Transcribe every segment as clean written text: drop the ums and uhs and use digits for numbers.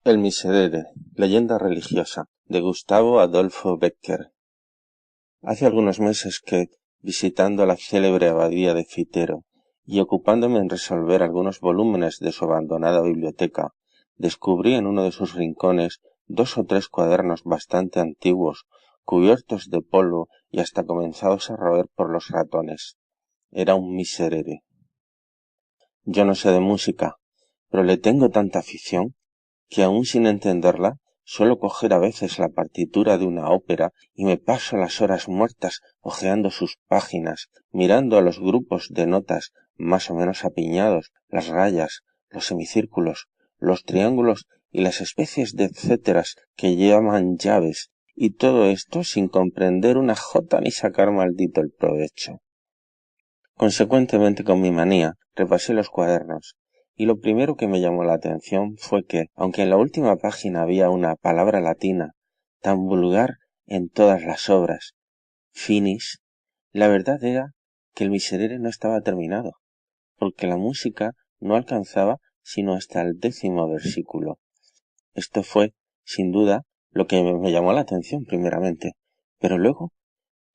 El Miserere, leyenda religiosa, de Gustavo Adolfo Bécquer. Hace algunos meses que, visitando la célebre abadía de Fitero y ocupándome en resolver algunos volúmenes de su abandonada biblioteca, descubrí en uno de sus rincones 2 o 3 cuadernos bastante antiguos, cubiertos de polvo y hasta comenzados a roer por los ratones. Era un Miserere. Yo no sé de música, pero le tengo tanta afición que aun sin entenderla, suelo coger a veces la partitura de una ópera y me paso las horas muertas hojeando sus páginas, mirando a los grupos de notas más o menos apiñados, las rayas, los semicírculos, los triángulos y las especies de etcéteras que llaman llaves, y todo esto sin comprender una jota ni sacar maldito el provecho. Consecuentemente, con mi manía, repasé los cuadernos, y lo primero que me llamó la atención fue que, aunque en la última página había una palabra latina, tan vulgar en todas las obras, finis, la verdad era que el Miserere no estaba terminado, porque la música no alcanzaba sino hasta el 10º versículo. Esto fue, sin duda, lo que me llamó la atención primeramente, pero luego,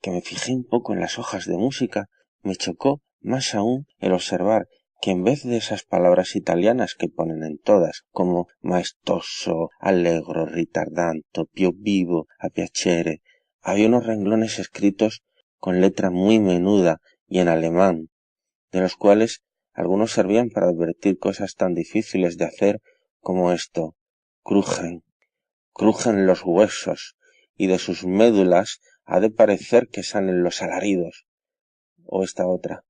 que me fijé un poco en las hojas de música, me chocó más aún el observar que en vez de esas palabras italianas que ponen en todas, como maestoso, allegro, ritardanto, più vivo, a piacere, había unos renglones escritos con letra muy menuda y en alemán, de los cuales algunos servían para advertir cosas tan difíciles de hacer como esto: crujen los huesos, y de sus médulas ha de parecer que salen los alaridos. O esta otra: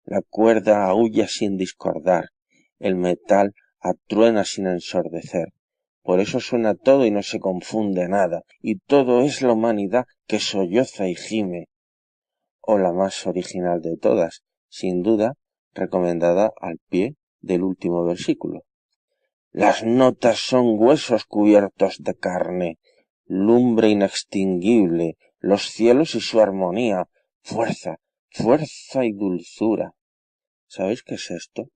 la cuerda aúlla sin discordar, el metal atruena sin ensordecer. Por eso suena todo y no se confunde nada, y todo es la humanidad que solloza y gime. O la más original de todas, sin duda, recomendada al pie del último versículo: las notas son huesos cubiertos de carne, lumbre inextinguible, los cielos y su armonía, fuerza y dulzura. ¿Sabéis qué es esto?,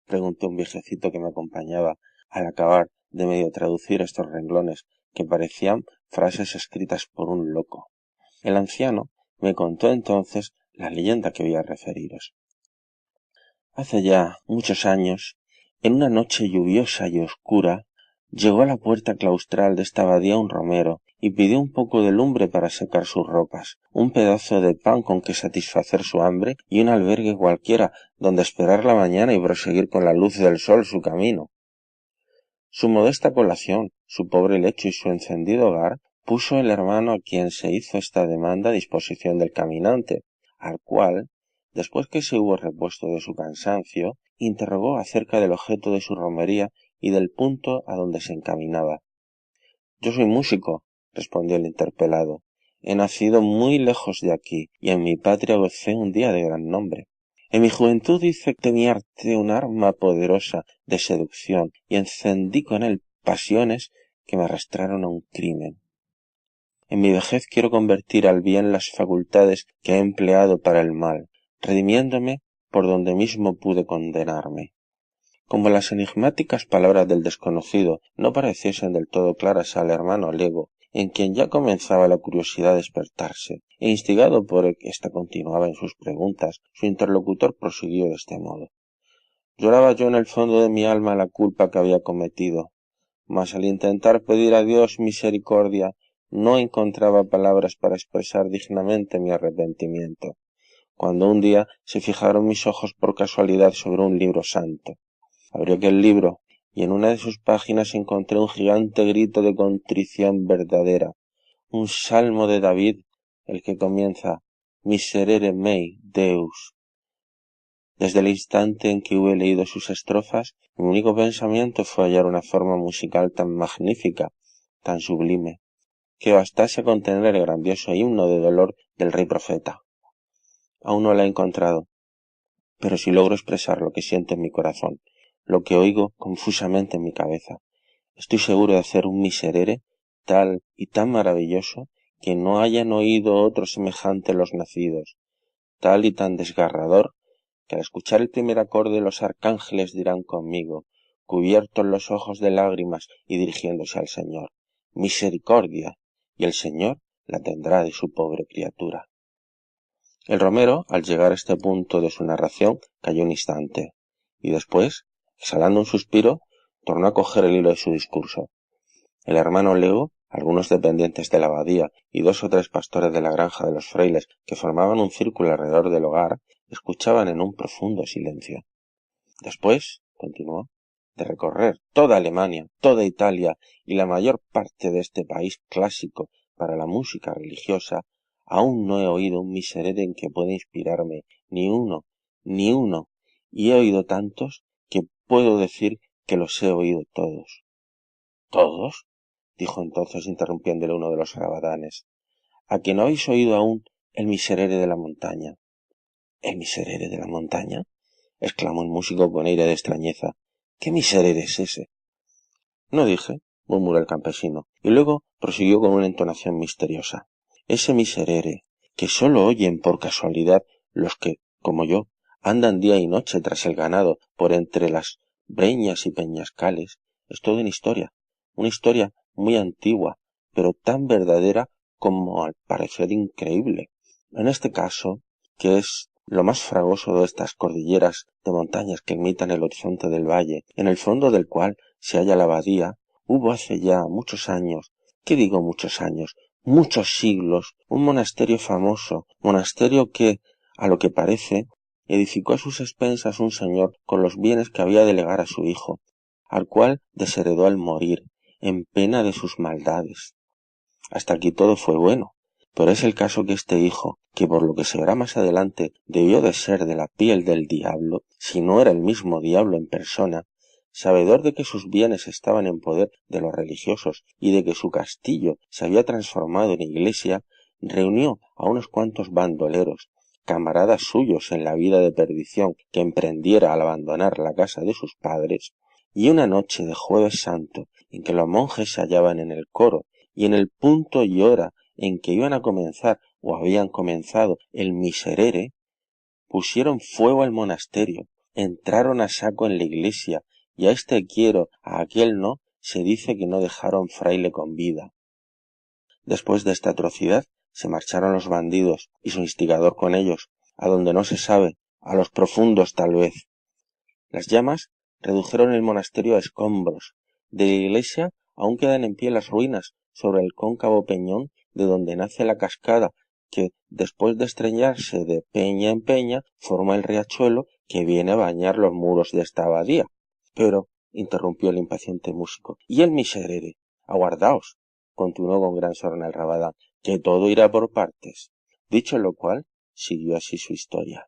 preguntó un viejecito que me acompañaba al acabar de medio traducir estos renglones que parecían frases escritas por un loco. El anciano me contó entonces la leyenda que voy a referiros. Hace ya muchos años, en una noche lluviosa y oscura, llegó a la puerta claustral de esta abadía un romero y pidió un poco de lumbre para secar sus ropas, un pedazo de pan con que satisfacer su hambre y un albergue cualquiera donde esperar la mañana y proseguir con la luz del sol su camino. Su modesta colación, su pobre lecho y su encendido hogar puso el hermano a quien se hizo esta demanda a disposición del caminante, al cual, después que se hubo repuesto de su cansancio, interrogó acerca del objeto de su romería y del punto a donde se encaminaba. Yo soy músico, respondió el interpelado. He nacido muy lejos de aquí, y en mi patria gocé un día de gran nombre. En mi juventud hice de mi arte un arma poderosa de seducción, y encendí con él pasiones que me arrastraron a un crimen. En mi vejez quiero convertir al bien las facultades que he empleado para el mal, redimiéndome por donde mismo pude condenarme. Como las enigmáticas palabras del desconocido no pareciesen del todo claras al hermano lego, en quien ya comenzaba la curiosidad a despertarse, e instigado por el que ésta continuaba en sus preguntas, su interlocutor prosiguió de este modo: lloraba yo en el fondo de mi alma la culpa que había cometido, mas al intentar pedir a Dios misericordia, no encontraba palabras para expresar dignamente mi arrepentimiento, cuando un día se fijaron mis ojos por casualidad sobre un libro santo. Abrí aquel libro, y en una de sus páginas encontré un gigante grito de contrición verdadera, un salmo de David, el que comienza Miserere mei, Deus. Desde el instante en que hube leído sus estrofas, mi único pensamiento fue hallar una forma musical tan magnífica, tan sublime, que bastase a contener el grandioso himno de dolor del rey profeta. Aún no la he encontrado, pero si logro expresar lo que siento en mi corazón, lo que oigo confusamente en mi cabeza, estoy seguro de hacer un Miserere tal y tan maravilloso que no hayan oído otro semejante los nacidos, tal y tan desgarrador que al escuchar el primer acorde los arcángeles dirán conmigo: cubiertos los ojos de lágrimas y dirigiéndose al Señor. Misericordia, y el Señor la tendrá de su pobre criatura. El romero, al llegar a este punto de su narración, calló un instante, y después, exhalando un suspiro, tornó a coger el hilo de su discurso. El hermano Leo, algunos dependientes de la abadía y 2 o 3 pastores de la granja de los frailes que formaban un círculo alrededor del hogar, escuchaban en un profundo silencio. Después, continuó, de recorrer toda Alemania, toda Italia y la mayor parte de este país clásico para la música religiosa, aún no he oído un miserere en que pueda inspirarme, ni uno, y he oído tantos que puedo decir que los he oído todos. ¿Todos? Dijo entonces interrumpiéndole uno de los gabadanes. ¿A que no habéis oído aún el miserere de la montaña? ¿El miserere de la montaña? Exclamó el músico con aire de extrañeza. ¿Qué miserere es ese? No dije, murmuró el campesino, y luego prosiguió con una entonación misteriosa. Ese miserere, que sólo oyen por casualidad los que, como yo, andan día y noche tras el ganado por entre las breñas y peñascales, es toda una historia muy antigua, pero tan verdadera como al parecer increíble. En este caso, que es lo más fragoso de estas cordilleras de montañas que limitan el horizonte del valle, en el fondo del cual se halla la abadía, hubo hace ya muchos años, ¿qué digo muchos años? Muchos siglos, un monasterio famoso, monasterio que, a lo que parece, edificó a sus expensas un señor con los bienes que había de legar a su hijo, al cual desheredó al morir, en pena de sus maldades. Hasta aquí todo fue bueno, pero es el caso que este hijo, que por lo que se verá más adelante debió de ser de la piel del diablo, si no era el mismo diablo en persona, sabedor de que sus bienes estaban en poder de los religiosos y de que su castillo se había transformado en iglesia, reunió a unos cuantos bandoleros, camaradas suyos en la vida de perdición que emprendiera al abandonar la casa de sus padres, y una noche de Jueves Santo, en que los monjes se hallaban en el coro, y en el punto y hora en que iban a comenzar o habían comenzado el miserere, pusieron fuego al monasterio, entraron a saco en la iglesia, y a este quiero, a aquel no, se dice que no dejaron fraile con vida. Después de esta atrocidad, se marcharon los bandidos, y su instigador con ellos, a donde no se sabe, a los profundos tal vez. Las llamas redujeron el monasterio a escombros. De la iglesia aún quedan en pie las ruinas sobre el cóncavo peñón de donde nace la cascada que, después de estrellarse de peña en peña, forma el riachuelo que viene a bañar los muros de esta abadía. Pero, interrumpió el impaciente músico, ¿y el miserere? Aguardaos, continuó con gran sorna el rabadán, que todo irá por partes. Dicho lo cual, siguió así su historia.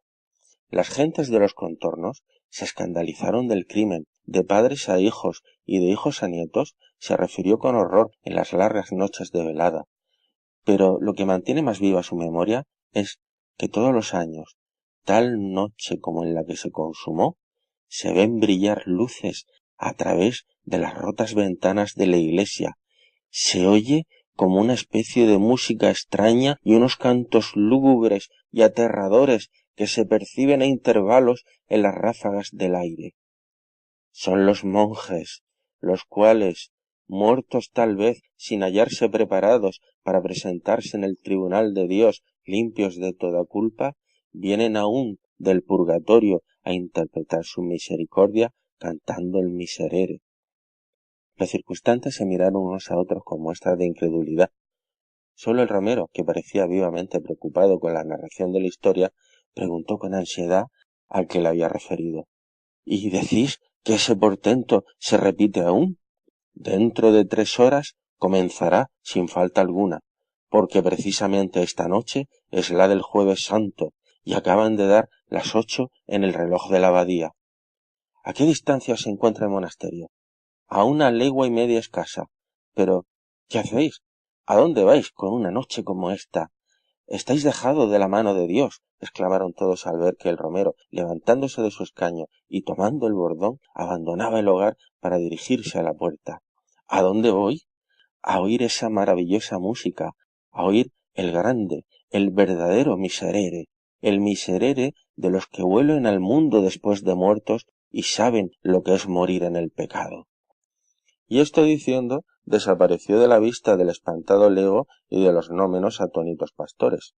Las gentes de los contornos se escandalizaron del crimen, de padres a hijos y de hijos a nietos se refirió con horror en las largas noches de velada. Pero lo que mantiene más viva su memoria es que todos los años, tal noche como en la que se consumó, se ven brillar luces a través de las rotas ventanas de la iglesia, se oye como una especie de música extraña y unos cantos lúgubres y aterradores que se perciben a intervalos en las ráfagas del aire. Son los monjes, los cuales, muertos tal vez sin hallarse preparados para presentarse en el tribunal de Dios limpios de toda culpa, vienen aún del purgatorio a interpretar su misericordia cantando el miserere. Los circunstantes se miraron unos a otros con muestras de incredulidad. Sólo el romero, que parecía vivamente preocupado con la narración de la historia, preguntó con ansiedad al que la había referido. ¿Y decís que ese portento se repite aún? Dentro de 3 horas comenzará sin falta alguna, porque precisamente esta noche es la del Jueves Santo, y acaban de dar las 8 en el reloj de la abadía. ¿A qué distancia se encuentra el monasterio? A 1 legua y media escasa. Pero, ¿qué hacéis? ¿A dónde vais con una noche como esta? Estáis dejados de la mano de Dios, exclamaron todos al ver que el romero, levantándose de su escaño y tomando el bordón, abandonaba el hogar para dirigirse a la puerta. ¿A dónde voy? A oír esa maravillosa música, a oír el grande, el verdadero miserere, el miserere de los que vuelven al mundo después de muertos y saben lo que es morir en el pecado. Y esto diciendo, desapareció de la vista del espantado lego y de los no menos atónitos pastores.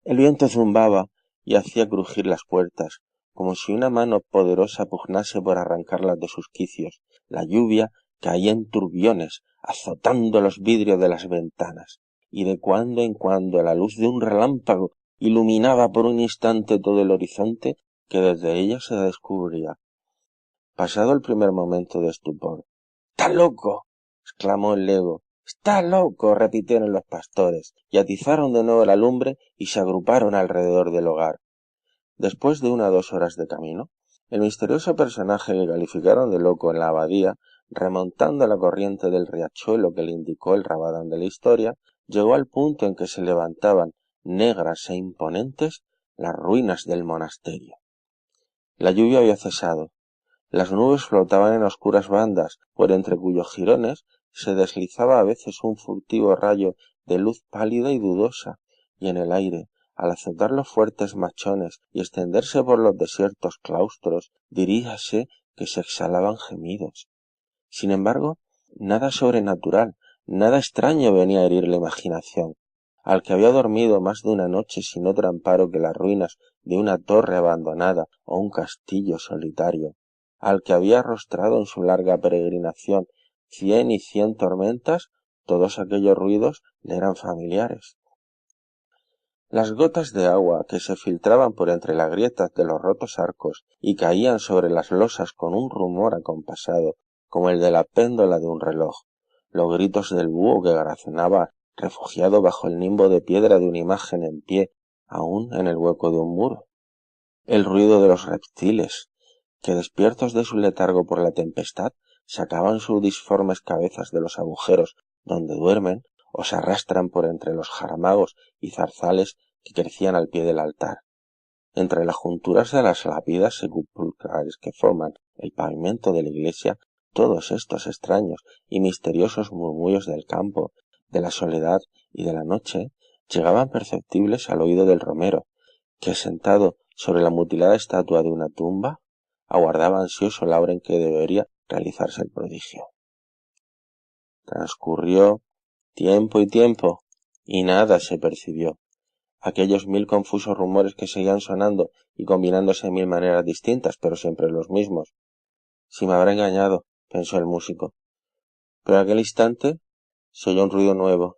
El viento zumbaba y hacía crujir las puertas, como si una mano poderosa pugnase por arrancarlas de sus quicios. La lluvia caía en turbiones, azotando los vidrios de las ventanas, y de cuando en cuando la luz de un relámpago iluminaba por un instante todo el horizonte que desde ella se descubría. Pasado el primer momento de estupor, —¡Está loco! —exclamó el lego. —¡Está loco! —repitieron los pastores, y atizaron de nuevo la lumbre y se agruparon alrededor del hogar. Después de 1 o 2 horas de camino, el misterioso personaje que calificaron de loco en la abadía, remontando la corriente del riachuelo que le indicó el Rabadán de la historia, llegó al punto en que se levantaban, negras e imponentes, las ruinas del monasterio. La lluvia había cesado. Las nubes flotaban en oscuras bandas, por entre cuyos jirones se deslizaba a veces un furtivo rayo de luz pálida y dudosa, y en el aire, al azotar los fuertes machones y extenderse por los desiertos claustros, diríase que se exhalaban gemidos. Sin embargo, nada sobrenatural, nada extraño venía a herir la imaginación. Al que había dormido más de una noche sin otro amparo que las ruinas de una torre abandonada o un castillo solitario, al que había arrostrado en su larga peregrinación 100 y 100 tormentas, todos aquellos ruidos le eran familiares. Las gotas de agua que se filtraban por entre las grietas de los rotos arcos y caían sobre las losas con un rumor acompasado, como el de la péndola de un reloj, los gritos del búho que graznaba refugiado bajo el nimbo de piedra de una imagen en pie, aún en el hueco de un muro, el ruido de los reptiles, que despiertos de su letargo por la tempestad, sacaban sus disformes cabezas de los agujeros donde duermen o se arrastran por entre los jaramagos y zarzales que crecían al pie del altar. Entre las junturas de las lápidas sepulcrales que forman el pavimento de la iglesia, todos estos extraños y misteriosos murmullos del campo, de la soledad y de la noche, llegaban perceptibles al oído del romero, que sentado sobre la mutilada estatua de una tumba, aguardaba ansioso la hora en que debería realizarse el prodigio. Transcurrió tiempo y tiempo, y nada se percibió. Aquellos 1000 confusos rumores que seguían sonando y combinándose de 1000 maneras distintas, pero siempre los mismos. Si me habrá engañado, pensó el músico. Pero en aquel instante se oyó un ruido nuevo,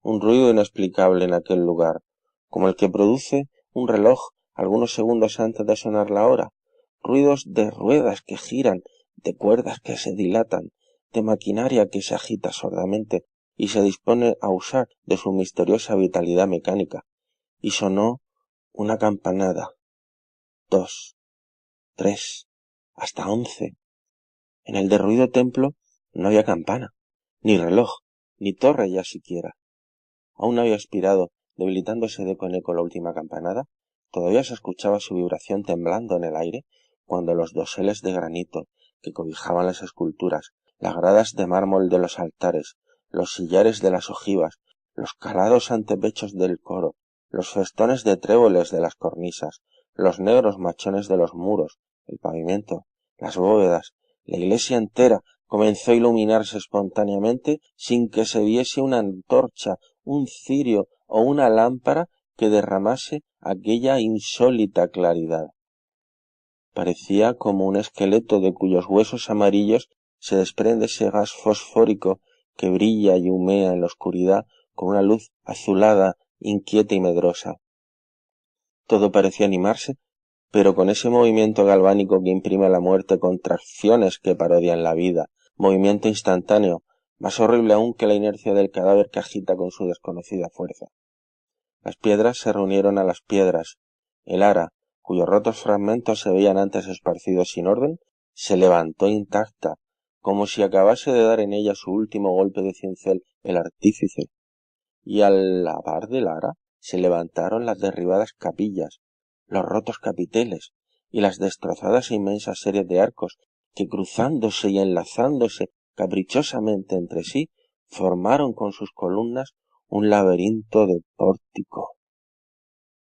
un ruido inexplicable en aquel lugar, como el que produce un reloj algunos segundos antes de sonar la hora. Ruidos de ruedas que giran, de cuerdas que se dilatan, de maquinaria que se agita sordamente y se dispone a usar de su misteriosa vitalidad mecánica. Y sonó una campanada, 2, 3, hasta 11. En el derruido templo no había campana, ni reloj, ni torre ya siquiera. Aún no había expirado, debilitándose de eco en eco la última campanada. Todavía se escuchaba su vibración temblando en el aire, cuando los doseles de granito que cobijaban las esculturas, las gradas de mármol de los altares, los sillares de las ojivas, los calados antepechos del coro, los festones de tréboles de las cornisas, los negros machones de los muros, el pavimento, las bóvedas, la iglesia entera comenzó a iluminarse espontáneamente sin que se viese una antorcha, un cirio o una lámpara que derramase aquella insólita claridad. Parecía como un esqueleto de cuyos huesos amarillos se desprende ese gas fosfórico que brilla y humea en la oscuridad con una luz azulada, inquieta y medrosa. Todo parecía animarse, pero con ese movimiento galvánico que imprime a la muerte contracciones que parodian la vida, movimiento instantáneo, más horrible aún que la inercia del cadáver que agita con su desconocida fuerza. Las piedras se reunieron a las piedras. El ara, cuyos rotos fragmentos se veían antes esparcidos sin orden, se levantó intacta, como si acabase de dar en ella su último golpe de cincel el artífice. Y al la par del ara se levantaron las derribadas capillas, los rotos capiteles y las destrozadas e inmensas series de arcos que, cruzándose y enlazándose caprichosamente entre sí, formaron con sus columnas un laberinto de pórtico.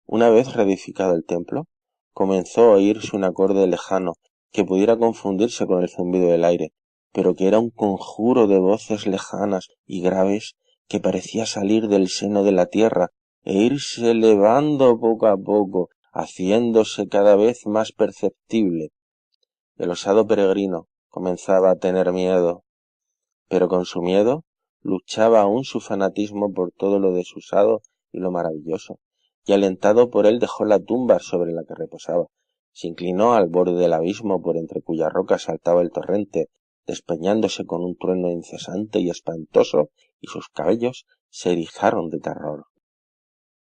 Una vez reedificado el templo, comenzó a oírse un acorde lejano que pudiera confundirse con el zumbido del aire, pero que era un conjuro de voces lejanas y graves que parecía salir del seno de la tierra e irse elevando poco a poco, haciéndose cada vez más perceptible. El osado peregrino comenzaba a tener miedo, pero con su miedo luchaba aún su fanatismo por todo lo desusado y lo maravilloso, y alentado por él dejó la tumba sobre la que reposaba, se inclinó al borde del abismo por entre cuyas rocas saltaba el torrente, despeñándose con un trueno incesante y espantoso, y sus cabellos se erizaron de terror.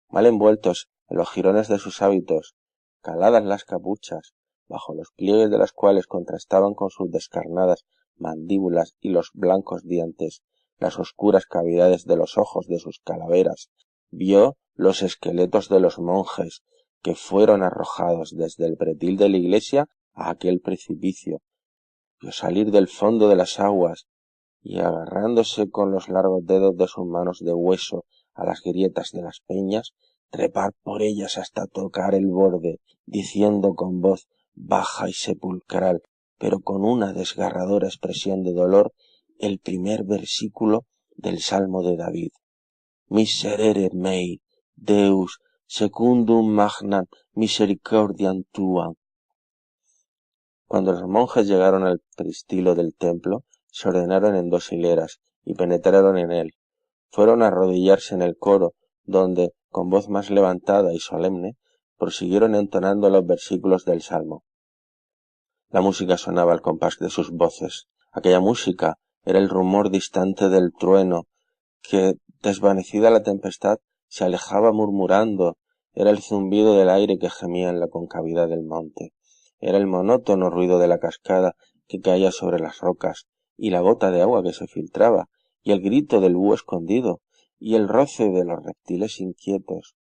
Mal envueltos en los jirones de sus hábitos, caladas las capuchas, bajo los pliegues de las cuales contrastaban con sus descarnadas mandíbulas y los blancos dientes, las oscuras cavidades de los ojos de sus calaveras, vio los esqueletos de los monjes que fueron arrojados desde el pretil de la iglesia a aquel precipicio, vio salir del fondo de las aguas y agarrándose con los largos dedos de sus manos de hueso a las grietas de las peñas, trepar por ellas hasta tocar el borde, diciendo con voz baja y sepulcral, pero con una desgarradora expresión de dolor, el primer versículo del Salmo de David. Miserere mei, Deus, secundum magnam misericordiam tuam. Cuando los monjes llegaron al peristilo del templo, se ordenaron en 2 hileras y penetraron en él. Fueron a arrodillarse en el coro, donde, con voz más levantada y solemne, prosiguieron entonando los versículos del Salmo. La música sonaba al compás de sus voces. Aquella música era el rumor distante del trueno, que, desvanecida la tempestad, se alejaba murmurando, era el zumbido del aire que gemía en la concavidad del monte. Era el monótono ruido de la cascada que caía sobre las rocas, y la gota de agua que se filtraba, y el grito del búho escondido, y el roce de los reptiles inquietos.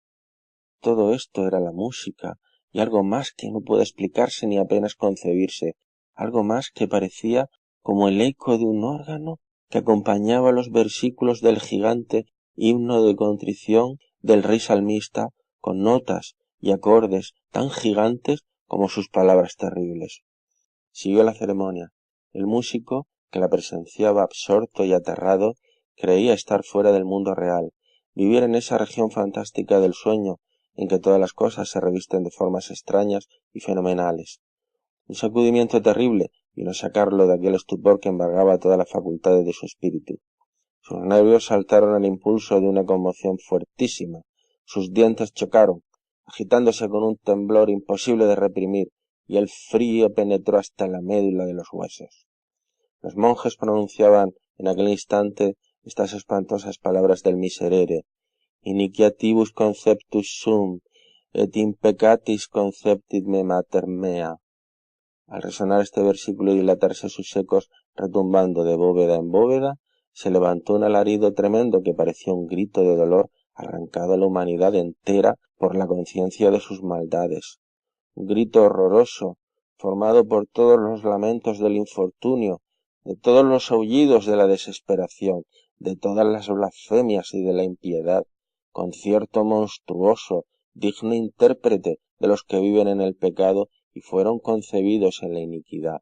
Todo esto era la música, y algo más que no puede explicarse ni apenas concebirse, algo más que parecía como el eco de un órgano que acompañaba los versículos del gigante himno de contrición del rey salmista, con notas y acordes tan gigantes como sus palabras terribles. Siguió la ceremonia. El músico, que la presenciaba absorto y aterrado, creía estar fuera del mundo real, vivir en esa región fantástica del sueño, en que todas las cosas se revisten de formas extrañas y fenomenales. Un sacudimiento terrible vino a sacarlo de aquel estupor que embargaba todas las facultades de su espíritu. Sus nervios saltaron al impulso de una conmoción fuertísima, sus dientes chocaron, agitándose con un temblor imposible de reprimir, y el frío penetró hasta la médula de los huesos. Los monjes pronunciaban en aquel instante estas espantosas palabras del Miserere: Iniquiatibus conceptus sum, et in peccatis conceptit me mater mea. Al resonar este versículo y dilatarse sus ecos retumbando de bóveda en bóveda, se levantó un alarido tremendo que parecía un grito de dolor arrancado a la humanidad entera por la conciencia de sus maldades. Un grito horroroso, formado por todos los lamentos del infortunio, de todos los aullidos de la desesperación, de todas las blasfemias y de la impiedad, concierto monstruoso, digno intérprete de los que viven en el pecado y fueron concebidos en la iniquidad.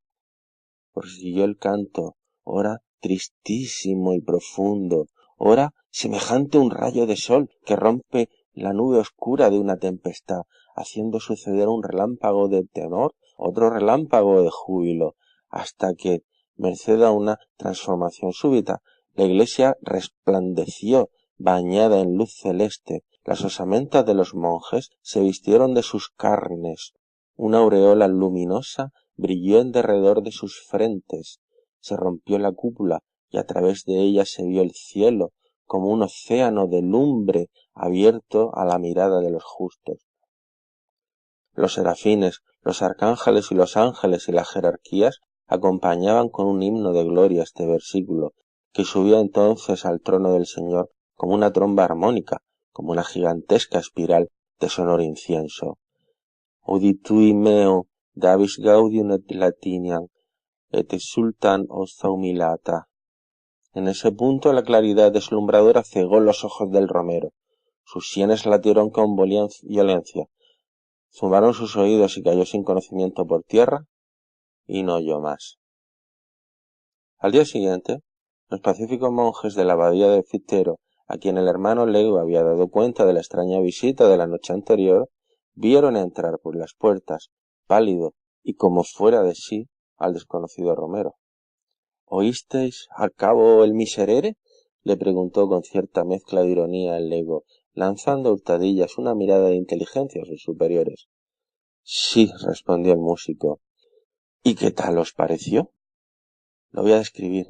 Prosiguió el canto, ora tristísimo y profundo, ora semejante a un rayo de sol que rompe la nube oscura de una tempestad, haciendo suceder un relámpago de temor, otro relámpago de júbilo, hasta que, merced a una transformación súbita, la iglesia resplandeció, bañada en luz celeste. Las osamentas de los monjes se vistieron de sus carnes. Una aureola luminosa brilló en derredor de sus frentes. Se rompió la cúpula y a través de ella se vio el cielo como un océano de lumbre abierto a la mirada de los justos. Los serafines, los arcángeles y los ángeles y las jerarquías acompañaban con un himno de gloria este versículo, que subía entonces al trono del Señor como una tromba armónica, como una gigantesca espiral de sonoro incienso. Auditui meo, Davis gaudium et latiniam, et exultan osta humilata. En ese punto la claridad deslumbradora cegó los ojos del romero. Sus sienes latieron con violencia, zumaron sus oídos y cayó sin conocimiento por tierra, y no oyó más. Al día siguiente, los pacíficos monjes de la abadía de Fitero, a quien el hermano Lego había dado cuenta de la extraña visita de la noche anterior, vieron entrar por las puertas, pálido y como fuera de sí, al desconocido Romero. —¿Oísteis al cabo el miserere? —le preguntó con cierta mezcla de ironía el Lego, lanzando a hurtadillas una mirada de inteligencia a sus superiores. —Sí —respondió el músico—. ¿Y qué tal os pareció? —Lo voy a describir.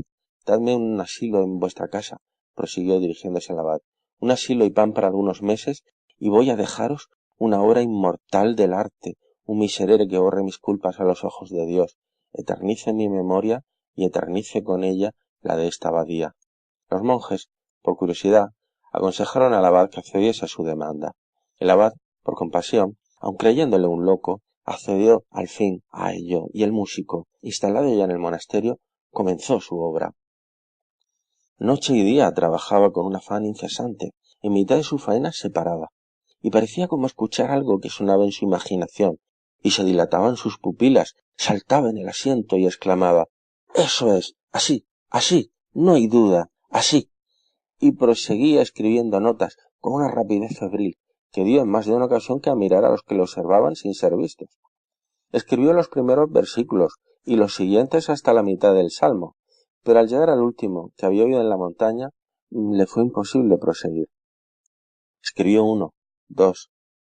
Dadme un asilo en vuestra casa —prosiguió dirigiéndose al abad—, un asilo y pan para algunos meses, y voy a dejaros una obra inmortal del arte, un miserere que borre mis culpas a los ojos de Dios, eternice mi memoria y eternice con ella la de esta abadía. Los monjes, por curiosidad, aconsejaron al abad que accediese a su demanda. El abad, por compasión, aun creyéndole un loco, accedió al fin a ello, y el músico, instalado ya en el monasterio, comenzó su obra. Noche y día trabajaba con un afán incesante. En mitad de su faena se paraba, y parecía como escuchar algo que sonaba en su imaginación, y se dilataban sus pupilas, saltaba en el asiento y exclamaba: —¡Eso es! ¡Así! ¡Así! ¡No hay duda! ¡Así! Y proseguía escribiendo notas con una rapidez febril que dio en más de una ocasión que admirar a los que lo observaban sin ser vistos. Escribió los primeros versículos y los siguientes hasta la mitad del salmo, pero al llegar al último, que había oído en la montaña, le fue imposible proseguir. Escribió 1, 2,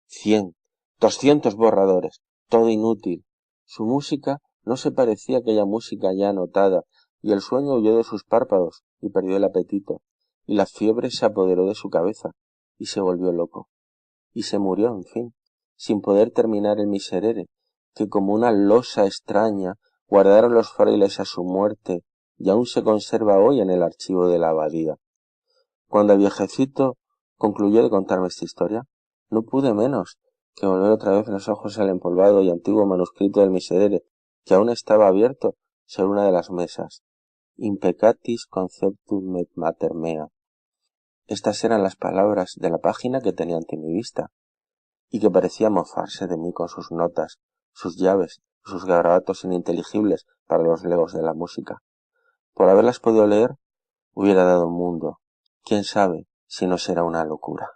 100, 200 borradores, todo inútil. Su música no se parecía a aquella música ya anotada, y el sueño huyó de sus párpados y perdió el apetito, y la fiebre se apoderó de su cabeza y se volvió loco, y se murió, en fin, sin poder terminar el miserere, que como una losa extraña guardaron los frailes a su muerte y aún se conserva hoy en el archivo de la abadía. Cuando el viejecito concluyó de contarme esta historia, no pude menos que volver otra vez los ojos al empolvado y antiguo manuscrito del miserere, que aún estaba abierto sobre una de las mesas. Impecatis conceptum et mater mea. Estas eran las palabras de la página que tenía ante mi vista, y que parecía mofarse de mí con sus notas, sus llaves y sus garabatos ininteligibles para los legos de la música. Por haberlas podido leer, hubiera dado un mundo. Quién sabe si no será una locura.